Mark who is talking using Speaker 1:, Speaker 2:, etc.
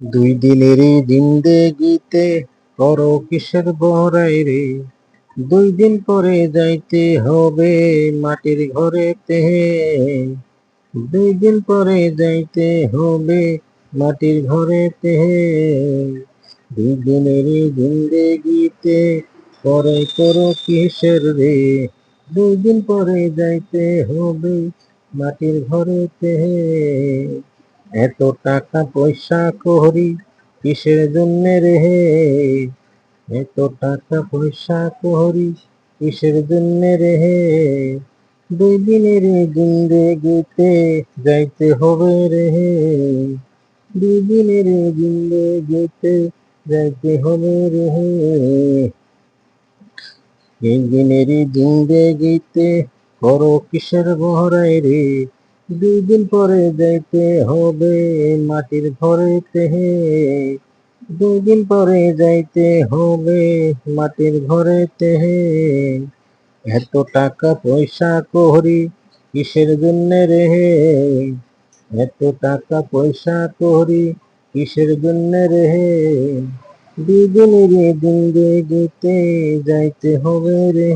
Speaker 1: দুই দিনেরই জিন্দেগিতে করো কিসের বড়াই রে। 2 দিন পরে যাইতে হবে মাটির ঘরেতে। 2 দিন পরে যাইতে হবে মাটির ঘরেতে। 2 দিনেরই জিন্দেগিতে পরে করো কিসের রে। 2 দিন পরে যাইতে হবে মাটির ঘরেতে। এত টাকা পয়সা করি কিসের জন্যে রে। এত টাকা পয়সা করি কিসের জন্যে রে। 2 দিনের জিন্দেগিতে যাইতে হবে রে। 2 দিনের জিন্দেগিতে যাইতে হবে রে। 3 দিনেরই জিন্দেগিতে করো কিসের বড়াই রে। 2 দিন পরে যাইতে হবে মাটির ঘরেতে। 2 দিন পরে যাইতে হবে মাটির ঘরেতে। এত টাকা পয়সা করি কিসের জন্যে রে। এত টাকা পয়সা করি কিসের জন্যে রে। 2 দিনেরই জিন্দেগিতে যাইতে হবে রে।